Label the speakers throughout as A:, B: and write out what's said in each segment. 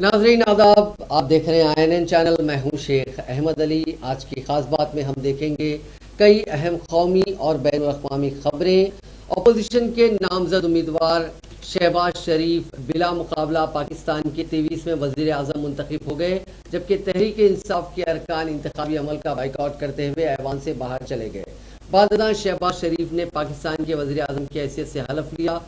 A: नाजरीन आदाब, आप देख रहे हैं INN चैनल। मैं हूं शेख अहमद अली। आज की खास बात में हम देखेंगे कई अहम कौमी और बैन अवी खबरें। अपोजिशन के नामजद उम्मीदवार शहबाज शरीफ बिला मुकाबला पाकिस्तान के 23वें वजीर आजम मुंतखब हो गए, जबकि तहरीक इंसाफ के अरकान इंतखाबी अमल का बाइकआउट करते हुए ऐवान से बाहर चले गए। बाद शहबाज शरीफ ने पाकिस्तान के वजीर आजम की हैसियत से हलफ लिया।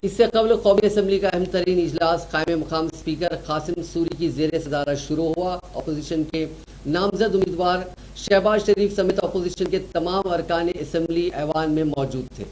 A: इससे कबल कौमी असम्बली का अहम तरीन इजलास कायम मकाम स्पीकर कासिम सूरी की जेर सदारत शुरू हुआ। अपोजिशन के नामजद उम्मीदवार शहबाज शरीफ समेत अपोजिशन के तमाम अरकान असम्बली ऐवान में मौजूद थे।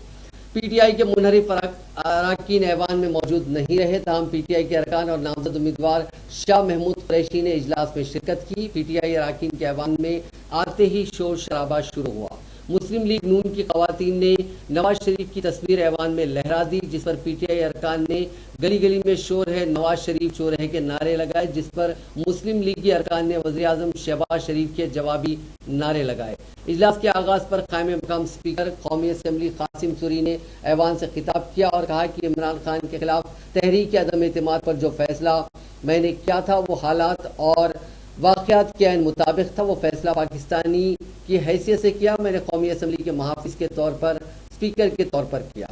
A: PTI के मुनहरिफ अरकान ऐवान में मौजूद नहीं रहे, तमाम PTI के अरकान और नामजद उम्मीदवार शाह महमूद कुरैशी ने इजलास में शिरकत की। PTI अरकान के ऐवान में आते ही शोर शराबा शुरू हुआ। मुस्लिम लीग नून की खवातीन ने नवाज शरीफ की तस्वीर ऐवान में लहरा दी, जिस पर PTI अरकान ने गली गली में शोर है नवाज शरीफ चोर है के नारे लगाए, जिस पर मुस्लिम लीग की अरकान ने वज़ीर आज़म शहबाज शरीफ के जवाबी नारे लगाए। इजलास के आगाज़ पर कायम मकाम स्पीकर कौमी असम्बली कासिम सूरी ने ऐवान से खिताब किया और कहा कि इमरान खान के खिलाफ तहरीक अदम एतमाद पर जो फैसला मैंने किया था वो हालात और वाक़यात के आइन मुताबिक था। वो फैसला पाकिस्तानी की हैसियत से किया, मैंने कौमी असम्बली के मुहाफिज के तौर पर, स्पीकर के तौर पर किया।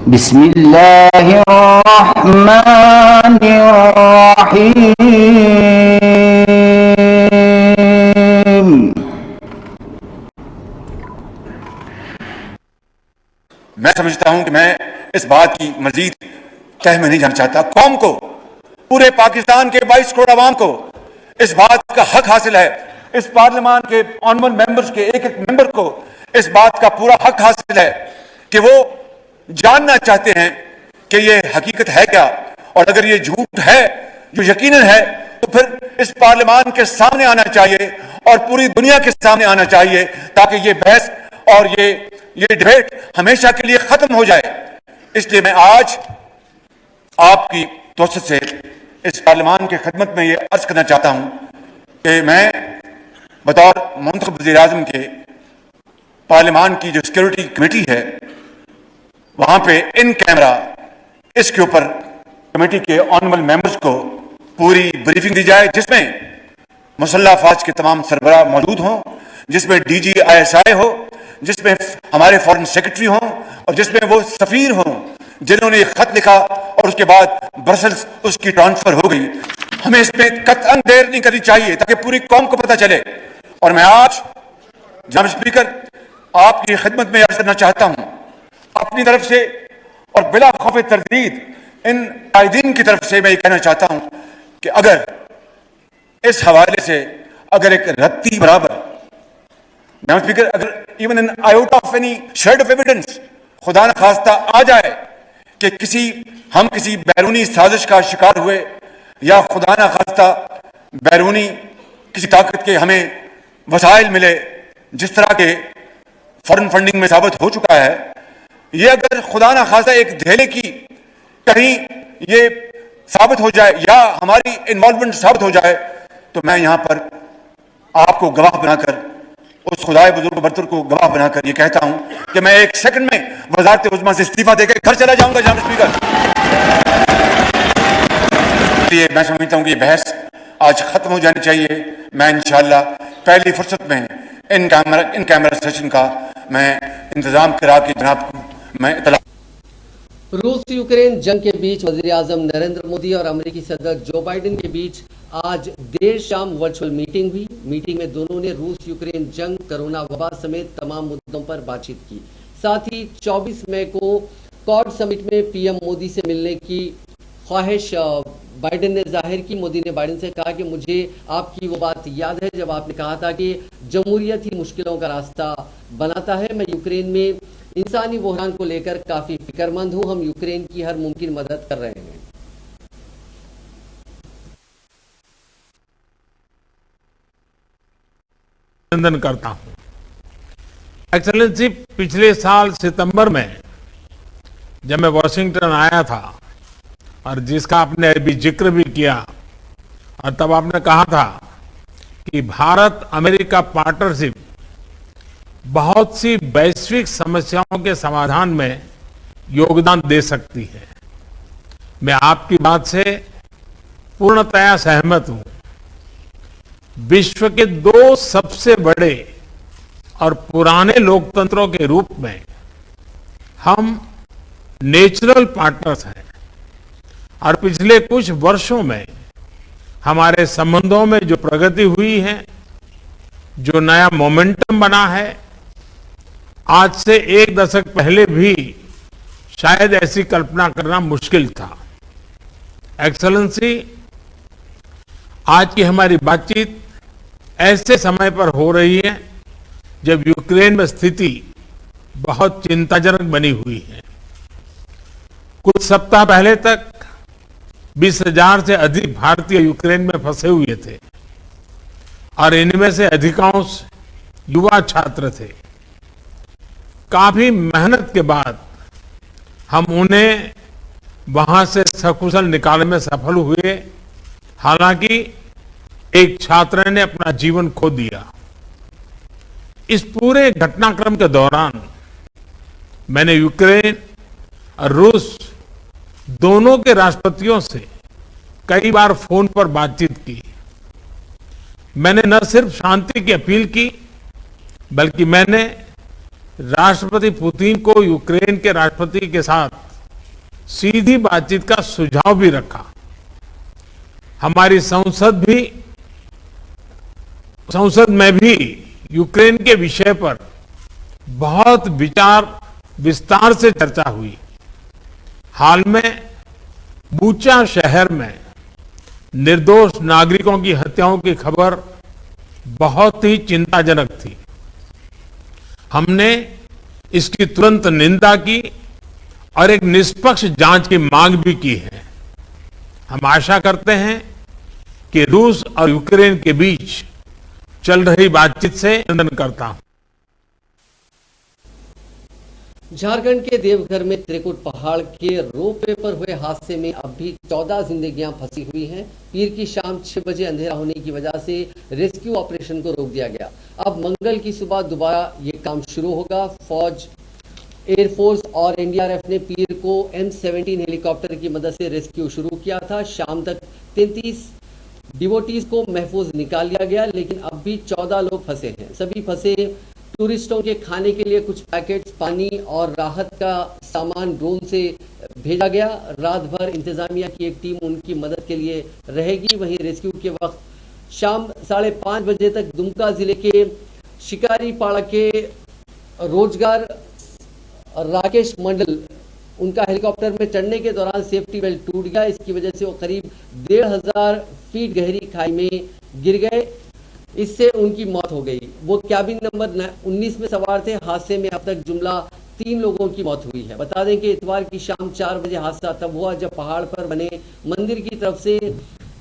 B: बिस्मिल्लाहिर्रहमानिर्रहीम।
C: मैं समझता हूं कि मैं इस बात की मजीद तह में नहीं जाना चाहता। कौम को, पूरे पाकिस्तान के 22 करोड़ आवाम को इस बात का हक हासिल है, इस पार्लियामान के ऑनरेबल मेंबर्स के एक एक मेंबर को इस बात का पूरा हक हासिल है कि वो जानना चाहते हैं कि ये हकीकत है क्या, और अगर ये झूठ है जो यकीनन है तो फिर इस पार्लियामान के सामने आना चाहिए और पूरी दुनिया के सामने आना चाहिए, ताकि ये बहस और ये डिबेट हमेशा के लिए खत्म हो जाए। इसलिए मैं आज आपकी तवज्जो से इस पार्लियामान की खिदमत में ये अर्ज करना चाहता हूं कि मैं बतौर मुंतखब वज़ीर आज़म के पार्लियामान की जो सिक्योरिटी कमेटी है वहां पे इन कैमरा इसके ऊपर कमेटी के ऑनरेबल मेंबर्स को पूरी ब्रीफिंग दी जाए, जिसमें मुसल्लह अफवाज के तमाम सरबराह मौजूद हों, जिसमें DG ISI हो, जिसमें हमारे फॉरेन सेक्रेटरी हों और जिसमें वो सफीर हों जिन्होंने ये खत लिखा और उसके बाद ब्रसल्स उसकी ट्रांसफर हो गई। हमें इसमें कतई देर नहीं करनी चाहिए ताकि पूरी कौम को पता चले। और मैं आज जनाब स्पीकर आपकी खिदमत में अर्ज करना चाहता हूं अपनी तरफ से और बिला खौफ तरदीद इन कायदीन की तरफ से मैं ये कहना चाहता हूं कि अगर इस हवाले से अगर एक रत्ती बराबर जनाब स्पीकर अगर even an iota of any shade of evidence खुदा न खास्ता आ जाए कि हम किसी बैरूनी साजिश का शिकार हुए या खुदा न खास्ता बैरूनी किसी ताकत के हमें वसाइल मिले, जिस तरह के फॉरेन फंडिंग में साबित हो चुका है, ये अगर खुदा न खास्ता एक धेले की कहीं ये साबित हो जाए या हमारी इन्वॉल्वमेंट साबित हो जाए, तो मैं यहां पर आपको गवाह बनाकर, उस खुदाए बुजुर्ग बरतर को गवाह बनाकर ये कहता हूं कि मैं एक सेकंड में वजारत उज़्मा से इस्तीफा देकर घर चला जाऊंगा जनाब स्पीकर। इसलिए मैं समझता हूं कि ये बहस आज खत्म हो जानी चाहिए। मैं इंशाअल्लाह पहली फुर्सत में इन कैमरा सेशन का मैं इंतजाम करा के जनाब को मैं इतला।
A: रूस यूक्रेन जंग के बीच वज़ीर आज़म नरेंद्र मोदी और अमेरिकी सदर जो बाइडेन के बीच आज देर शाम वर्चुअल मीटिंग हुई। मीटिंग में दोनों ने रूस यूक्रेन जंग, कोरोना वबा समेत तमाम मुद्दों पर बातचीत की। साथ ही 24 मई को क्वाड समिट में PM मोदी से मिलने की ख्वाहिश बाइडेन ने जाहिर की। मोदी ने बाइडेन से कहा कि मुझे आपकी वो बात याद है जब आपने कहा था कि जमहूरियत ही मुश्किलों का रास्ता बनाता है। मैं यूक्रेन में इंसानी बहरान को लेकर काफी फिक्रमंद हूं। हम यूक्रेन की हर मुमकिन मदद कर रहे हैं।
D: अभिनंदन करता हूं। एक्सेलेंसी, पिछले साल सितंबर में जब मैं वॉशिंगटन आया था और जिसका आपने अभी जिक्र भी किया, और तब आपने कहा था कि भारत अमेरिका पार्टनरशिप बहुत सी वैश्विक समस्याओं के समाधान में योगदान दे सकती है। मैं आपकी बात से पूर्णतया सहमत हूं। विश्व के दो सबसे बड़े और पुराने लोकतंत्रों के रूप में हम नेचुरल पार्टनर्स हैं और पिछले कुछ वर्षों में हमारे संबंधों में जो प्रगति हुई है, जो नया मोमेंटम बना है, आज से एक दशक पहले भी शायद ऐसी कल्पना करना मुश्किल था। एक्सेलेंसी, आज की हमारी बातचीत ऐसे समय पर हो रही है जब यूक्रेन में स्थिति बहुत चिंताजनक बनी हुई है। कुछ सप्ताह पहले तक 20,000 से अधिक भारतीय यूक्रेन में फंसे हुए थे और इनमें से अधिकांश युवा छात्र थे। काफी मेहनत के बाद हम उन्हें वहां से सकुशल निकालने में सफल हुए। हालांकि एक छात्र ने अपना जीवन खो दिया। इस पूरे घटनाक्रम के दौरान मैंने यूक्रेन और रूस दोनों के राष्ट्रपतियों से कई बार फोन पर बातचीत की। मैंने न सिर्फ शांति की अपील की, बल्कि मैंने राष्ट्रपति पुतिन को यूक्रेन के राष्ट्रपति के साथ सीधी बातचीत का सुझाव भी रखा। हमारी संसद में भी यूक्रेन के विषय पर बहुत विस्तार से चर्चा हुई। हाल में बूचा शहर में निर्दोष नागरिकों की हत्याओं की खबर बहुत ही चिंताजनक थी। हमने इसकी तुरंत निंदा की और एक निष्पक्ष जांच की मांग भी की है। हम आशा करते हैं कि रूस और यूक्रेन के बीच चल रही बातचीत से अभिनंदन करता हूं।
A: झारखंड के देवघर में त्रिकुट पहाड़ के रोपवे पर हुए हादसे में अब भी 14 जिंदगियां फंसी हुई हैं। पीर की शाम 6 बजे अंधेरा होने की वजह से रेस्क्यू ऑपरेशन को रोक दिया गया। अब मंगल की सुबह दोबारा ये काम शुरू होगा। फौज, एयरफोर्स और एनडीआरएफ ने पीर को M17 हेलीकॉप्टर की मदद से रेस्क्यू शुरू किया था। शाम तक 33 डिवोटीज को महफूज निकाल लिया गया, लेकिन अब भी 14 लोग फंसे हैं। सभी फंसे टूरिस्टों के खाने के लिए कुछ पैकेट्स, पानी और राहत का सामान ड्रोन से भेजा गया। रात भर इंतजामिया की एक टीम उनकी मदद के लिए रहेगी। वहीं रेस्क्यू के वक्त शाम 5:30 बजे तक दुमका जिले के शिकारीपाड़ा के रोजगार राकेश मंडल, उनका हेलीकॉप्टर में चढ़ने के दौरान सेफ्टी बेल्ट टूट गया। इसकी वजह से वो करीब 1,500 फीट गहरी खाई में गिर गए। इससे उनकी मौत हो गई। वो कैबिन नंबर 19 में सवार थे। हादसे में अब तक जुमला 3 लोगों की मौत हुई है। बता दें कि इतवार की शाम 4 बजे हादसा तब हुआ जब पहाड़ पर बने मंदिर की तरफ से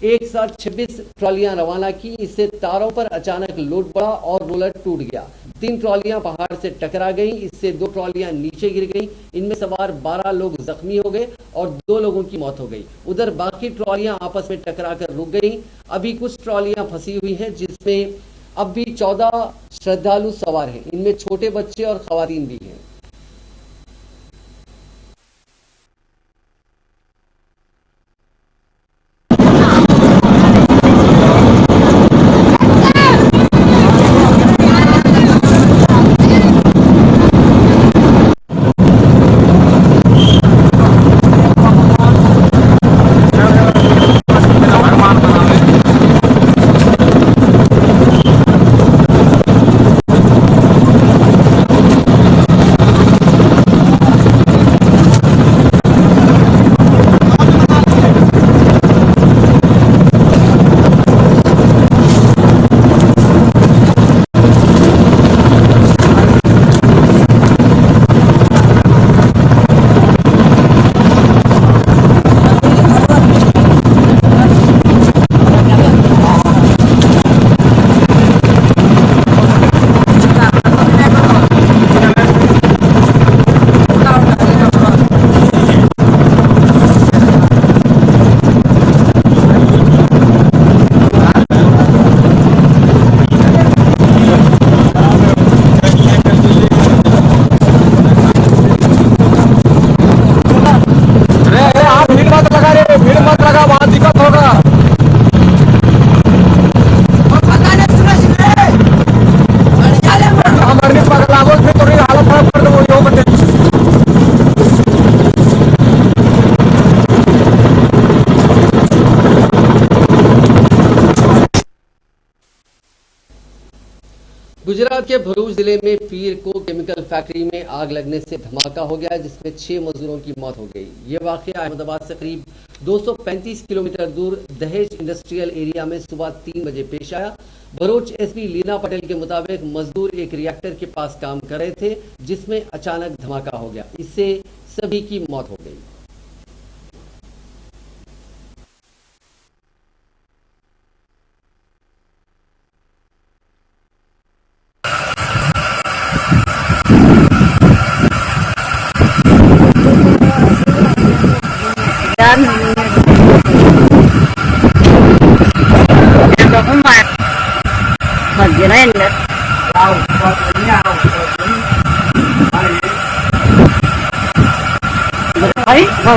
A: एक साथ 26 ट्रॉलियां रवाना की। इससे तारों पर अचानक लोड बढ़ा और रोलर टूट गया। 3 ट्रॉलियां पहाड़ से टकरा गई। इससे 2 ट्रॉलियां नीचे गिर गई। इनमें सवार 12 लोग जख्मी हो गए और 2 लोगों की मौत हो गई। उधर बाकी ट्रॉलियां आपस में टकरा कर रुक गई। अभी कुछ ट्रॉलियां फंसी हुई हैं, जिसमें अब भी 14 श्रद्धालु सवार हैं। इनमें छोटे बच्चे और खवातीन भी हैं। गुजरात के भरूच जिले में पीर को केमिकल फैक्ट्री में आग लगने से धमाका हो गया, जिसमें 6 मजदूरों की मौत हो गई। ये वाकया अहमदाबाद से करीब 235 किलोमीटर दूर दहेज इंडस्ट्रियल एरिया में सुबह 3 बजे पेश आया। भरूच एसपी लीना पटेल के मुताबिक मजदूर एक रिएक्टर के पास काम कर रहे थे, जिसमें अचानक धमाका हो गया। इससे सभी की मौत हो गई।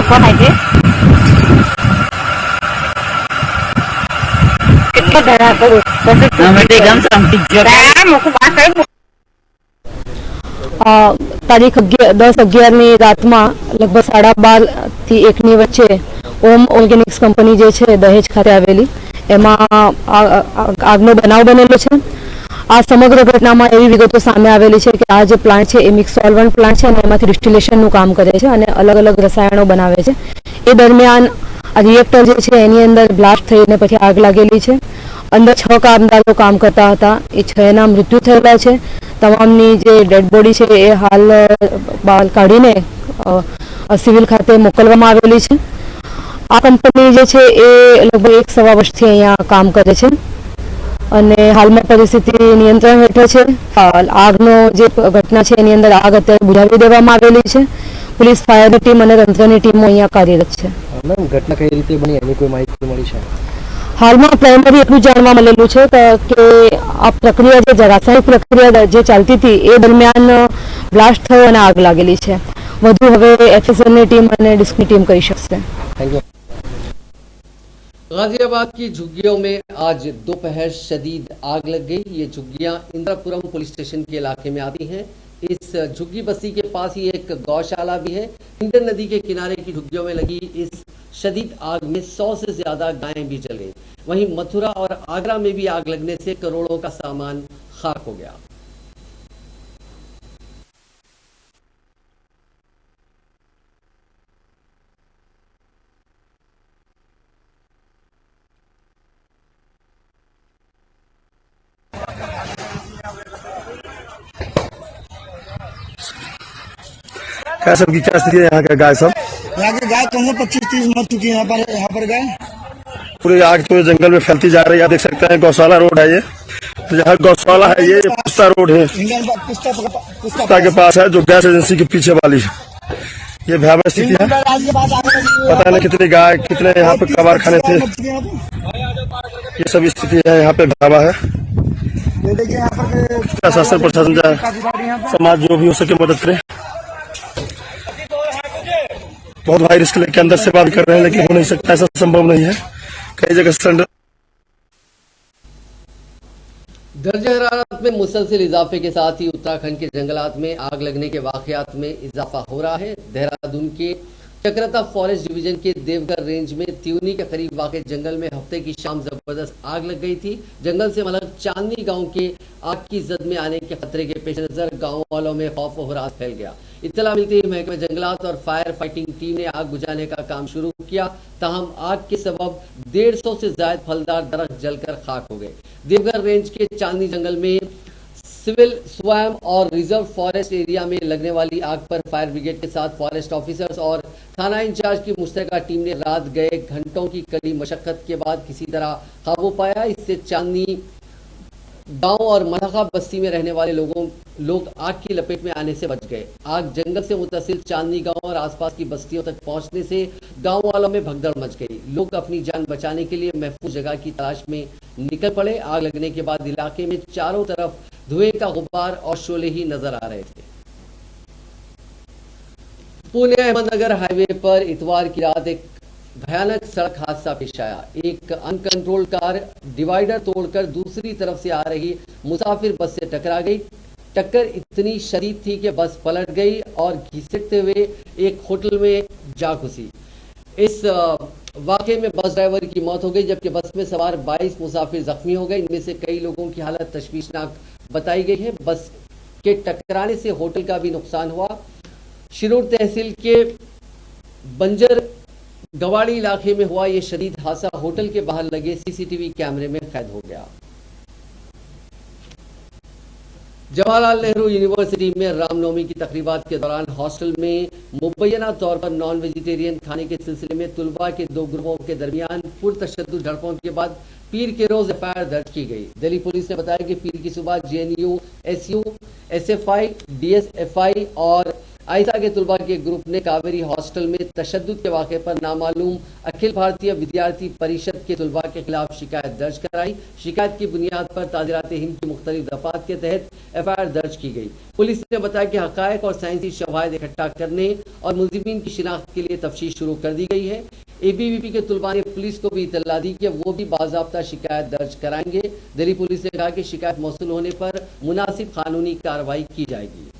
B: con này chứ cái là tôi đi gắm xong đá một cái quả sấy તારીખ 10-11ની રાતમાં લગભગ 12:30 થી 1ની વચ્ચે ઓમ ઓર્ગેનિક્સ કંપની જે છે દહેજ ખાતે આવેલી એમાં આગનો બનાવ બનેલો છે। આ સમગ્ર ઘટનામાં એવી વિગતો સામે આવેલી છે કે આ જે પ્લાન્ટ છે એ મિક્સ સોલ્વન્ટ પ્લાન્ટ છે અને એમાંથી ડિસ્ટિલેશનનું કામ કરે છે અને અલગ અલગ રસાયણો બનાવે છે। એ દરમિયાન આ રિએક્ટર જે છે એની અંદર બ્લાસ્ટ થઈને પછી આગ લાગેલી છે। અંદર 6 કામદારો કામ કરતા હતા, એ 6ના મૃત્યુ થયેલા છે। તમામની જે ડેડ બોડી છે એ હાલ બહાર કાઢીને સિવિલ ખાતે મોકલવામાં આવેલી છે। આ કંપની જે છે એ લગભગ 1-1.25 વર્ષથી અહીંયા કામ કરે છે અને હાલમાં પરિસ્થિતિ નિયંત્રણ હેઠળ છે। આગનો જે ઘટના છે એની અંદર આગ અત્યારે બુઝાવી દેવામાં આવેલી છે। પોલીસ ફાયરની ટીમ અને તંત્રની ટીમો અહીંયા કાર્યરત છે।
E: મેમ ઘટના કઈ રીતે બની એની કોઈ માહિતી મળી છે?
B: હાલમાં પ્રાઇમરી એટલું જાણવા મળેલું છે કે આ પ્રક્રિયા જે રાસાયણિક પ્રક્રિયા જે ચાલતી હતી એ દરમિયાન બ્લાસ્ટ થયો અને આગ લાગેલી છે। વધુ હવે એફએસએલની ટીમ અને ડિસ્કની टीम કહી શકશે।
E: Thank you.
A: गाजियाबाद की झुग्गियों में आज दोपहर शदीद आग लग गई। ये झुग्गियां इंदिरापुरम पुलिस स्टेशन के इलाके में आती हैं। इस झुग्गी बस्ती के पास ही एक गौशाला भी है। इंडन नदी के किनारे की झुग्गियों में लगी इस शदीद आग में 100 से ज्यादा गायें भी जल गई। वहीं मथुरा और आगरा में भी आग लगने से करोड़ों का सामान खाक हो गया।
F: क्या सबकी क्या स्थिति है यहाँ के गाय सब?
G: यहाँ की गाय कम से 25-30 मर चुकी है। यहाँ पर गाय
F: पूरी आग तो जंगल में फैलती जा रही है। आप देख सकते हैं गौशाला रोड है ये, तो यहाँ गौशाला है ये पुस्ता रोड है, पुस्ता के पास है जो गैस एजेंसी के पीछे वाली है। ये भयावह स्थिति है। पता नहीं कितनी गाय कितने यहाँ पे कबाड़ खाने थे, ये सब स्थिति है यहाँ पे भयावह है। शासन प्रशासन समाज जो भी हो सके मदद करे। बहुत भाई रिस्क लेके अंदर से बात कर रहे हैं लेकिन हो नहीं सकता, ऐसा संभव नहीं है। कई जगह सिलेंडर
A: दर्जा हरारत में मुसलसल इजाफे के साथ ही उत्तराखंड के जंगलात में आग लगने के वाकयात में इजाफा हो रहा है। देहरादून के चक्रता फॉरेस्ट डिवीजन के देवघर रेंज में त्यूनी के करीब वाक़ जंगल में हफ्ते की शाम जबरदस्त आग लग गई थी। जंगल से मलक चांदनी गांव के आग की जद में आने के खतरे के पेश नजर गाँव वालों में खौफ और हरास फैल गया। इत्तला मिलती ही महकमे जंगलात और फायर फाइटिंग टीम ने आग बुझाने का काम शुरू किया। ताहम आग के सबब 150 से ज्यादा फलदार दरख्त जलकर खाक हो गए। देवघर रेंज के चांदनी जंगल में सिविल स्वयं और रिजर्व फॉरेस्ट एरिया में लगने वाली आग पर फायर ब्रिगेड के साथ फॉरेस्ट ऑफिसर्स और थाना इंचार्ज की मुश्तरका टीम ने रात गए घंटों की कड़ी मशक्कत के बाद किसी तरह काबू पाया। इससे चांदनी गांव और मलखा बस्ती में रहने वाले लोग आग की लपेट में आने से बच गए। आग जंगल से मुतसिल चांदनी गांव और आसपास की बस्तियों तक पहुंचने से गांव वालों में भगदड़ मच गई। लोग अपनी जान बचाने के लिए महफूज जगह की तलाश में निकल पड़े। आग लगने के बाद इलाके में चारों तरफ धुएं का गुब्बार और शोले ही नजर आ रहे थे। पुणे अहमदनगर हाईवे पर इतवार की रात एक भयानक सड़क हादसा पेश आया। एक अनकंट्रोल कार डिवाइडर तोड़कर दूसरी तरफ से आ रही मुसाफिर बस से टकरा गई। टक्कर इतनी शदीद थी कि बस पलट गई और घिसटते हुए एक होटल में जा घुसी। इस वाकये में बस ड्राइवर की मौत हो गई जबकि बस में सवार 22 मुसाफिर जख्मी हो गए। इनमें से कई लोगों की हालत तशवीशनाक बताई गई है। बस के टकराने से होटल का भी नुकसान हुआ। शिरूर तहसील के बंजर गवाड़ी इलाके में हुआ यह शदीद हादसा होटल के बाहर लगे सीसीटीवी कैमरे में कैद हो गया। जवाहरलाल नेहरू यूनिवर्सिटी में रामनवमी की तकरीबात के दौरान हॉस्टल में मुबैना तौर पर नॉन वेजिटेरियन खाने के सिलसिले में तुलबा के दो ग्रुपों के दरमियान पुरतशद्दुद झड़पों के बाद पीर के रोज एफआईआर दर्ज की गई। दिल्ली पुलिस ने बताया कि पीर की सुबह जेएनयू, एसयू, एसएफआई, डीएसएफआई और आयशा के तुलबा के ग्रुप ने कावेरी हॉस्टल में तशद्दुद के वाक़े पर नामालूम अखिल भारतीय विद्यार्थी परिषद के तुलबा के खिलाफ शिकायत दर्ज कराई। शिकायत की बुनियाद पर ताज़ीरात हिंद की मुख्तलिफ दफात के तहत एफआईआर दर्ज की गई। पुलिस ने बताया कि हक़ाइक़ और साइंसी शवाहिद इकट्ठा करने और मुलज़िमीन की शिनाख्त के लिए तफ्तीश शुरू कर दी गई है। एबीवीपी के तुलबा ने पुलिस को भी इत्तला दी कि वो भी बाज़ाब्ता शिकायत दर्ज कराएंगे। दिल्ली पुलिस ने कहा कि शिकायत मौसूल होने पर मुनासिब कानूनी कार्रवाई की जाएगी।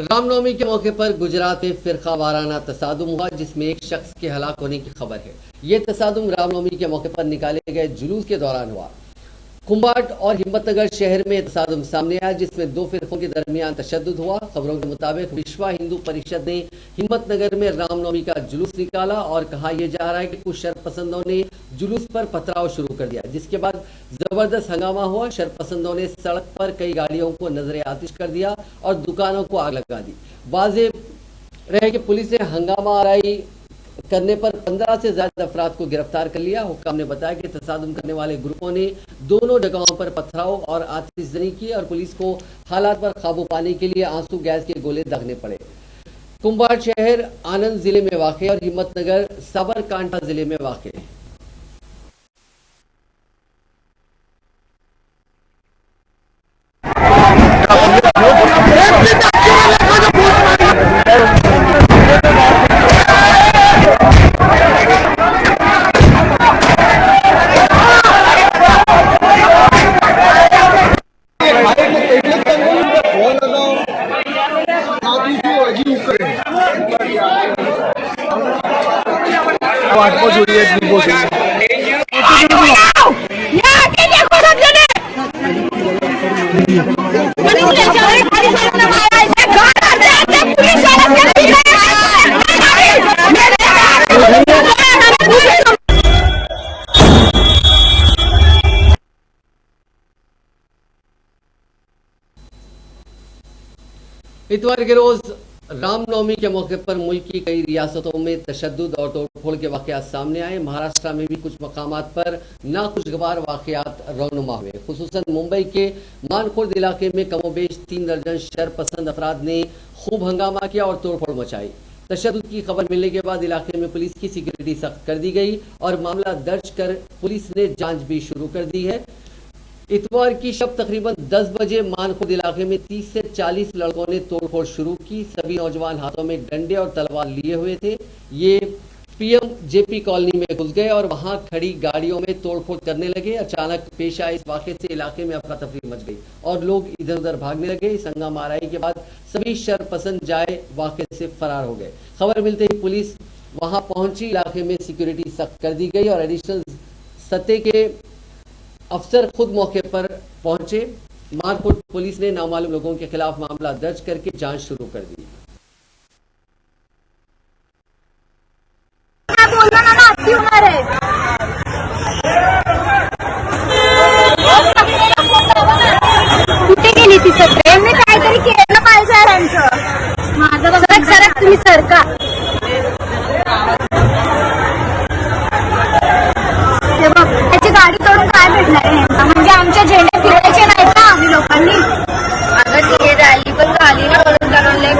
A: रामनवमी के मौके पर गुजरात में फिरका वाराना तसादुम हुआ जिसमें एक शख्स के हलाक होने की खबर है। ये तसादुम रामनवमी के मौके पर निकाले गए जुलूस के दौरान हुआ। कुंबाट और हिम्मतनगर शहर में तसादुम सामने आया जिसमें दो फिरकों के दरमियान तशद्दुद हुआ। खबरों के मुताबिक विश्व हिंदू परिषद ने हिम्मतनगर में रामनवमी का जुलूस निकाला और कहा यह जा रहा है कि कुछ शरपसंदों ने जुलूस पर पथराव शुरू कर दिया, जिसके बाद जबरदस्त हंगामा हुआ। शरपसंदों ने सड़क पर कई गाड़ियों को नजर आतिश कर दिया और दुकानों को आग लगा दी। वाज़ेह रहे कि पुलिस ने हंगामा आराई करने पर 15 से ज्यादा अफराद को गिरफ्तार कर लिया। हुक्काम ने बताया कि तसादुम करने वाले ग्रुपों ने दोनों जगहों पर पथराव और आतिशजनी की और पुलिस को हालात पर काबू पाने के लिए आंसू गैस के गोले दागने पड़े। कुंबाट शहर आनंद जिले में वाक़ और हिम्मतनगर साबरकांठा जिले में वाक़ है। इतवार के रोज रामनवमी के मौके पर मुल्क की कई रियासतों में तशद्दुद और तोड़फोड़ के वाक़यात सामने आए। महाराष्ट्र में भी कुछ मकामात पर नाखुशगवार वाक़यात रौनुमा हुए। खुसूसन मुंबई के मानखुर्द इलाके में कमोबेश 3 दर्जन शरपसंद अफराद ने खूब हंगामा किया और तोड़फोड़ मचाई। तशद्दुद की खबर मिलने के बाद इलाके में पुलिस की सिक्योरिटी सख्त कर दी गई और मामला दर्ज कर पुलिस ने जाँच भी शुरू कर दी है। इतवार की शब तकरीबन 10 बजे मानखुर्द इलाके में 30 से 40 लड़कों ने तोड़फोड़ शुरू की। सभी नौजवान हाथों में डंडे और तलवार लिए हुए थे। ये पीएम जेपी कॉलोनी में घुस गए और वहां खड़ी गाड़ियों में तोड़फोड़ करने लगे। अचानक पेश आए इस वाक़े से इलाके में अफरा तफरी मच गई और लोग इधर उधर भागने लगे। इस हंगामा आराई के बाद सभी शरपसंद जाए वाक़े से फरार हो गए। खबर मिलते ही पुलिस वहां पहुंची। इलाके में सिक्योरिटी सख्त कर दी गई और एडिशनल सतह के अफसर खुद मौके पर पहुंचे। मानखुर्द पुलिस ने नामालूम लोगों के खिलाफ मामला दर्ज करके जांच शुरू कर दी।
H: कुठे गेली ती सगळे काहीतरी केलं पाहिजे यांचं आपली सरकार हे बघ, त्याची गाडी तोडून काय भेटणार आहे यांना? म्हणजे आमच्या झेंडे फिरायचे नाही का आम्ही लोकांनी? अगं ती रॅली पण झाली ना, म्हणून त्याला लय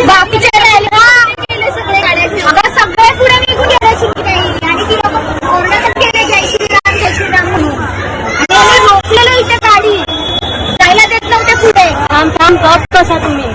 H: बाकीच्या रॅली केले सगळे गाड्या, अगं सगळे पुढे निघून गेले शिवशाही आणि ती लोक ओरडतच गेले जय श्रीराम म्हणून, आणि आम्ही रोखलेलं इथे गाडी जायला देत नव्हते पुढे. थांब गप कसा तुम्ही.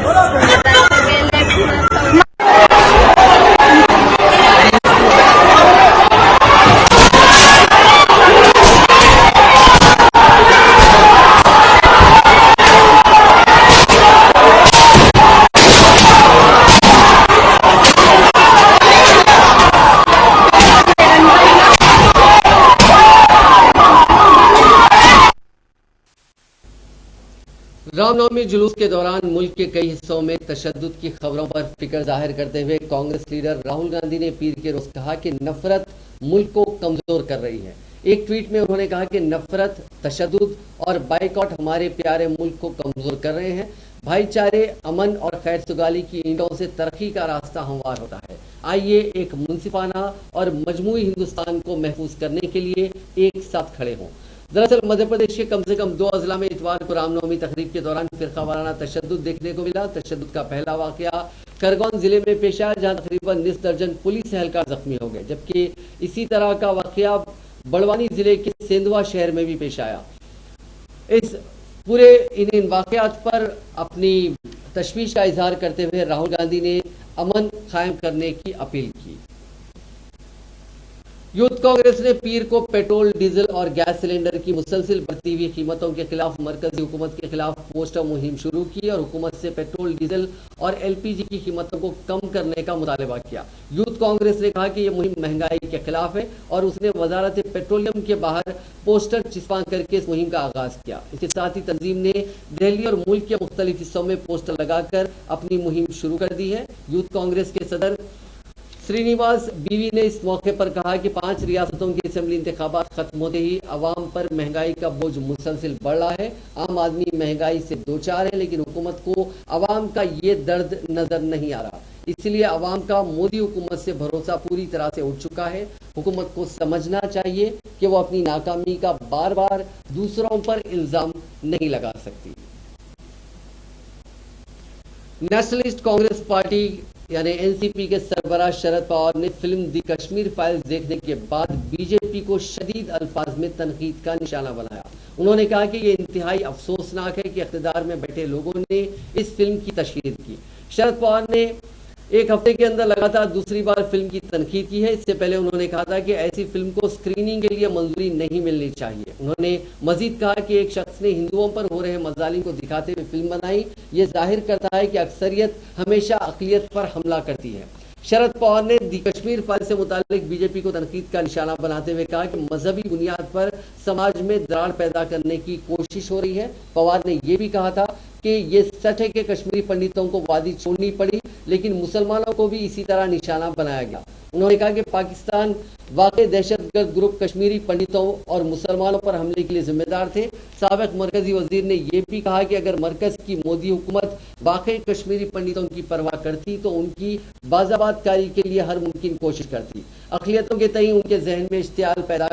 A: रामनवमी जुलूस के दौरान मुल्क के कई हिस्सों में तशद्दुद की खबरों पर फिक्र जाहिर करते हुए कांग्रेस लीडर राहुल गांधी ने पीर के रोज कहा कि नफरत मुल्क को कमजोर कर रही है। एक ट्वीट में उन्होंने कहा कि नफरत, तशद्दुद और बाइकआउट हमारे प्यारे मुल्क को कमजोर कर रहे हैं। भाईचारे, अमन और खैर सुगाली की ईंटों से तरक्की का रास्ता हमवार होता है। आइए एक मुनसिफाना और मजमूई हिंदुस्तान को महफूज करने के लिए एक साथ खड़े हों। दरअसल मध्य प्रदेश के कम से कम 2 अजला में इतवार को रामनवमी तकरीब के दौरान फिरका वाराना तशद्दुद देखने को मिला। तशद्दुद का पहला वाकया खरगोन जिले में पेश आया, जहां तकरीबन निस दर्जन पुलिस एहलकार जख्मी हो गए, जबकि इसी तरह का वाकया बड़वानी जिले के सेंधवा शहर में भी पेश आया। इस पूरे इन वाकयात पर अपनी तशवीश का इजहार करते हुए राहुल गांधी ने अमन कायम करने की अपील की। यूथ कांग्रेस ने पीर को पेट्रोल, डीजल और गैस सिलेंडर की मुसलसिल बढ़ती हुई कीमतों के खिलाफ मरकजी हुकूमत के खिलाफ पोस्टर मुहिम शुरू की और हुकूमत से पेट्रोल, डीजल और एलपीजी की कीमतों को कम करने का मुतालबा किया। यूथ कांग्रेस ने कहा कि यह मुहिम महंगाई के खिलाफ है और उसने वजारत पेट्रोलियम के बाहर पोस्टर चिपका करके इस मुहिम का आगाज किया। इसके साथ ही तंजीम ने दिल्ली और मुल्क के मुख्तलिफ हिस्सों में पोस्टर लगाकर अपनी मुहिम शुरू कर दी है। यूथ कांग्रेस के सदर श्रीनिवास बीवी ने इस मौके पर कहा कि 5 रियासतों के असेंबली इंतखाबात खत्म होते ही अवाम पर महंगाई का बोझ मुसलसिल बढ़ रहा है। आम आदमी महंगाई से दो चार है, लेकिन हुकूमत को अवाम का ये दर्द नजर नहीं आ रहा। इसलिए अवाम का मोदी हुकूमत से भरोसा पूरी तरह से उठ चुका है। हुकूमत को समझना चाहिए कि वो अपनी नाकामी का बार बार दूसरों पर इल्जाम नहीं लगा सकती। नेशनलिस्ट कांग्रेस पार्टी यानी एनसीपी के सरबराह शरद पवार ने फिल्म दी कश्मीर फाइल्स देखने के बाद बीजेपी को शदीद अल्फाज में तनकीद का निशाना बनाया। उन्होंने कहा कि ये इंतहाई अफसोसनाक है कि इख्तिदार में बैठे लोगों ने इस फिल्म की तशहीर की। शरद पवार ने एक हफ्ते के अंदर लगातार दूसरी बार फिल्म की तनकीद की है। इससे पहले उन्होंने कहा था कि ऐसी फिल्म को स्क्रीनिंग के लिए मंजूरी नहीं मिलनी चाहिए। उन्होंने मजीद कहा कि एक शख्स ने हिंदुओं पर हो रहे मजालिम को दिखाते हुए फिल्म बनाई। ये जाहिर करता है कि अक्सरियत हमेशा अक़लियत पर हमला करती है। शरद पवार ने दी कश्मीर फाइल से मुतालिक बीजेपी को तनकीद का निशाना बनाते हुए कहा कि मजहबी बुनियाद पर समाज में दरार पैदा करने की कोशिश हो रही है। पवार ने यह भी कहा था कि ये सच है कि कश्मीरी पंडितों को वादी छोड़नी पड़ी, लेकिन मुसलमानों को भी इसी तरह निशाना बनाया गया। उन्होंने कहा कि पाकिस्तान वाकई दहशतगर्द ग्रुप कश्मीरी पंडितों और मुसलमानों पर हमले के लिए जिम्मेदार थे। साबिक मरकजी वजीर ने यह भी कहा कि अगर मरकज की मोदी हुकूमत वाकई कश्मीरी पंडितों की परवाह करती तो उनकी बाज़ाबातकारी के लिए हर मुमकिन कोशिश करती। अक़लियतों के तई उनके जहन में इश्तियाल पैदा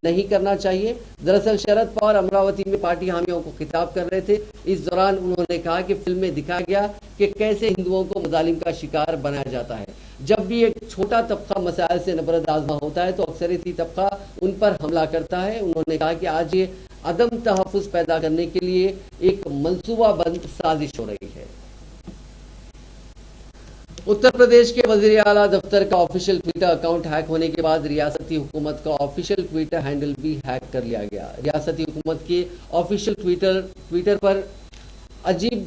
A: नहीं करना चाहिए। दरअसल शरद पवार अमरावती में पार्टी हामियों को खिताब कर रहे थे। इस दौरान उन्होंने कहा कि फिल्म में दिखाया गया कि कैसे हिंदुओं को मुजालिम का शिकार बनाया जाता है। जब भी एक छोटा तबका मसाइल से नफरत आजमा होता है तो अक्सरियती तबका उन पर हमला करता है। उन्होंने कहा कि आज ये अदम तहफ़्फ़ुज़ पैदा करने के लिए एक मंसूबाबंद साजिश हो रही है। उत्तर प्रदेश के वज़ीर आला दफ्तर का ऑफिशियल ट्विटर अकाउंट हैक होने के बाद रियासती हुकूमत का ऑफिशियल ट्विटर हैंडल भी हैक कर लिया गया। रियासती हुकूमत के ऑफिशियल ट्विटर पर अजीब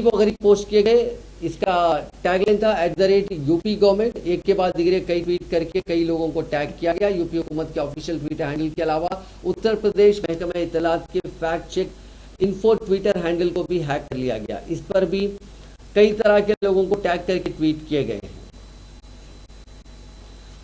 A: व गरीब पोस्ट किए गए। इसका टैगलाइन था @UP गवर्नमेंट। एक के बाद दिगरे कई ट्वीट करके कई लोगों को टैग किया गया। यूपी हुकूमत के ऑफिशियल ट्विटर हैंडल के अलावा उत्तर प्रदेश महकमा इत्तलात के fact check info Twitter handle को भी हैक कर लिया गया। इस पर भी कई तरह के लोगों को टैग करके ट्वीट किए गए हैं।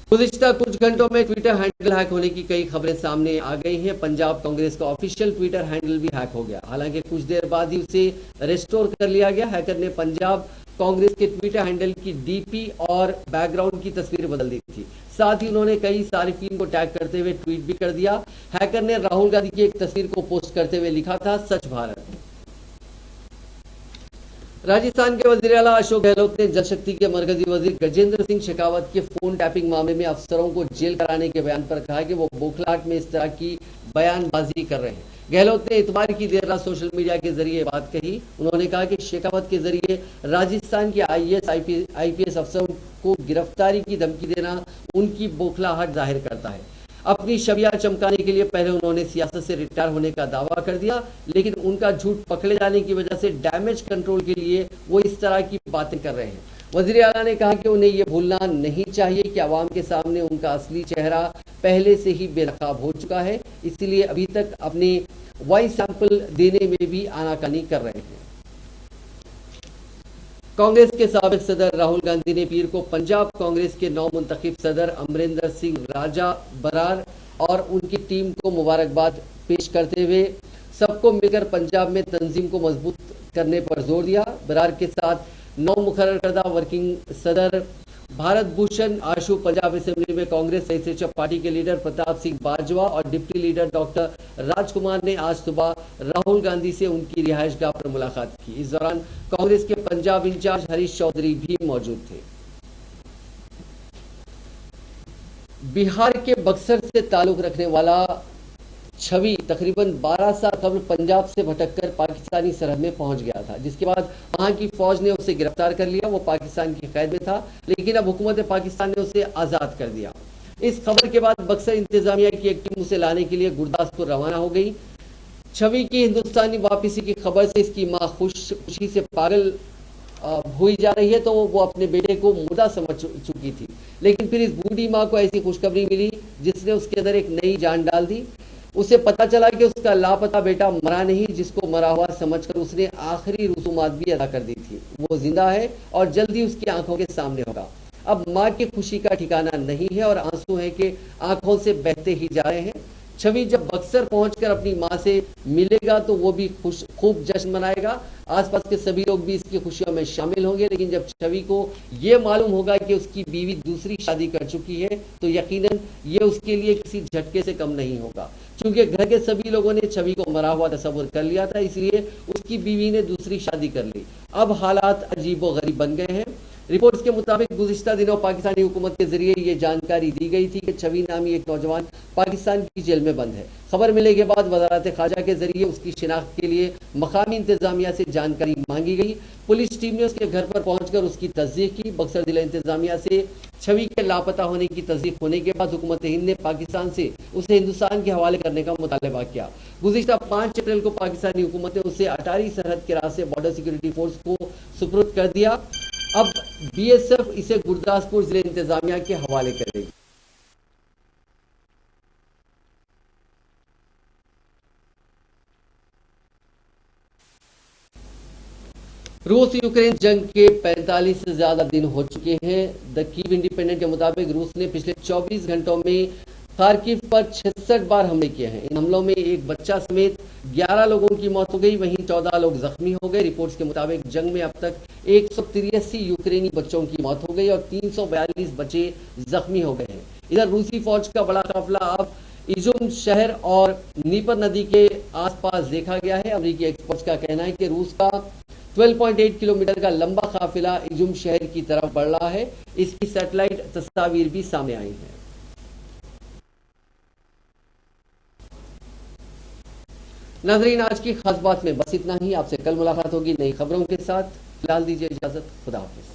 A: गुज़िश्ता कुछ घंटों में ट्विटर हैंडल हैक होने की कई खबरें सामने आ गई हैं। पंजाब कांग्रेस का ऑफिशियल ट्विटर हैंडल भी हैक हो गया, हालांकि कुछ देर बाद ही उसे रिस्टोर कर लिया गया। हैकर ने पंजाब कांग्रेस के ट्विटर हैंडल की डीपी और बैकग्राउंड की तस्वीर बदल दी थी। साथ ही उन्होंने कई सारिफीन को टैग करते हुए ट्वीट भी कर दिया। हैकर ने राहुल गांधी की एक तस्वीर को पोस्ट करते हुए लिखा था, सच भारत। राजस्थान के वजीर आला अशोक गहलोत ने जल शक्ति के मरकजी वजीर गजेंद्र सिंह शेखावत के फोन टैपिंग मामले में अफसरों को जेल कराने के बयान पर कहा कि वो बौखलाहट में इस तरह की बयानबाजी कर रहे हैं। गहलोत ने इतवार की देर रात सोशल मीडिया के जरिए बात कही। उन्होंने कहा कि शेखावत के जरिए राजस्थान के IAS IPS अफसरों को गिरफ्तारी की धमकी देना उनकी बौखलाहट जाहिर करता है। अपनी छवियां चमकाने के लिए पहले उन्होंने सियासत से रिटायर होने का दावा कर दिया, लेकिन उनका झूठ पकड़े जाने की वजह से डैमेज कंट्रोल के लिए वो इस तरह की बातें कर रहे हैं। वजीर आला ने कहा कि उन्हें ये भूलना नहीं चाहिए कि आवाम के सामने उनका असली चेहरा पहले से ही बेनकाब हो चुका है, इसलिए अभी तक अपने वॉइस सैंपल देने में भी आनाकानी कर रहे हैं। कांग्रेस के साबिक सदर राहुल गांधी ने पीर को पंजाब कांग्रेस के नौ मुंतखब सदर अमरिंदर सिंह राजा बरार और उनकी टीम को मुबारकबाद पेश करते हुए सबको मिलकर पंजाब में तंजीम को मजबूत करने पर जोर दिया। बरार के साथ नौ मुकर्रर करदा वर्किंग सदर भारत भूषण आशु पंजाब असेंबली में कांग्रेस लेजिस्लेटिव पार्टी के लीडर प्रताप सिंह बाजवा और डिप्टी लीडर डॉक्टर राजकुमार ने आज सुबह राहुल गांधी से उनकी रिहायशगाह पर मुलाकात की। इस दौरान कांग्रेस के पंजाब इंचार्ज हरीश चौधरी भी मौजूद थे। बिहार के बक्सर से ताल्लुक रखने वाला छवि तकरीबन 12 साल कबल पंजाब से भटककर पाकिस्तानी सरहद में पहुंच गया था, जिसके बाद वहां की फौज ने उसे गिरफ्तार कर लिया। वो पाकिस्तान की कैद में था, लेकिन अब हुकूमत पाकिस्तान ने उसे आजाद कर दिया। इस खबर के बाद बक्सर इंतजामिया की एक टीम उसे लाने के लिए गुरदासपुर रवाना हो गई। छवि की हिंदुस्तानी वापसी की खबर से इसकी मां खुशी से पागल हुई जा रही है, तो वो अपने बेटे को मुर्दा समझ चुकी थी, लेकिन फिर इस बूढ़ी मां को ऐसी खुशखबरी मिली जिसने उसके अंदर एक नई जान डाल दी। उसे पता चला कि उसका लापता बेटा मरा नहीं, जिसको मरा हुआ समझकर उसने आखिरी रसूमात भी अदा कर दी थी। वो जिंदा है और जल्दी उसकी आंखों के सामने होगा। अब मां की खुशी का ठिकाना नहीं है और आंसू है कि आंखों से बहते ही जा रहे हैं। छवि जब बक्सर पहुंचकर अपनी मां से मिलेगा तो वो भी खूब जश्न मनाएगा। आसपास के सभी लोग भी इसकी खुशियों में शामिल होंगे, लेकिन जब छवि को ये मालूम होगा कि उसकी बीवी दूसरी शादी कर चुकी है तो यकीनन ये उसके लिए किसी झटके से कम नहीं होगा। क्योंकि घर के सभी लोगों ने छवि को मरा हुआ तस्वुर कर लिया था, इसलिए उसकी बीवी ने दूसरी शादी कर ली। अब हालात अजीबोगरीब बन गए हैं। रिपोर्ट्स के मुताबिक गुज़िश्ता दिनों पाकिस्तानी हुकूमत के जरिए ये जानकारी दी गई थी कि छवि नामी एक नौजवान पाकिस्तान की जेल में बंद है। खबर मिलने के बाद वज़ारत ख़ारजा के जरिए उसकी शिनाख्त के लिए मकामी इंतजामिया से जानकारी मांगी गई। पुलिस टीम ने उसके घर पर पहुंचकर उसकी तस्दीक की। बक्सर जिला इंतजामिया से छवि के लापता होने की तस्दीक होने के बाद हुकूमत हिंद ने पाकिस्तान से उसे हिंदुस्तान के हवाले करने का मुतालबा किया। गुज़िश्ता 5 अप्रैल को पाकिस्तानी हुकूमत ने उसे अटारी सरहद के रास्ते बॉर्डर सिक्योरिटी फोर्स को सुपुर्द कर दिया। अब BSF इसे गुरदासपुर जिले इंतजामिया के हवाले करेगी। रूस यूक्रेन जंग के 45 से ज्यादा दिन हो चुके हैं। द कीव इंडिपेंडेंट के मुताबिक रूस ने पिछले 24 घंटों में खार्किव पर 66 बार हमले किए हैं। इन हमलों में एक बच्चा समेत 11 लोगों की मौत हो गई, वहीं 14 लोग जख्मी हो गए। रिपोर्ट्स के मुताबिक जंग में अब तक 183 यूक्रेनी बच्चों की मौत हो गई और 342 बच्चे जख्मी हो गए हैं। इधर रूसी फौज का बड़ा काफिला अब इजुम शहर और नीपर नदी के आसपास देखा गया है। अमेरिकी एक्सपर्ट्स का कहना है कि रूस का 12.8 किलोमीटर का लंबा काफिला इजुम शहर की तरफ बढ़ रहा है। इसकी सैटेलाइट तस्वीर भी सामने आई है। नाजरीन, आज की खास बात में बस इतना ही। आपसे कल मुलाकात होगी नई खबरों के साथ। फिलहाल दीजिए इजाजत। खुदा हाफिज।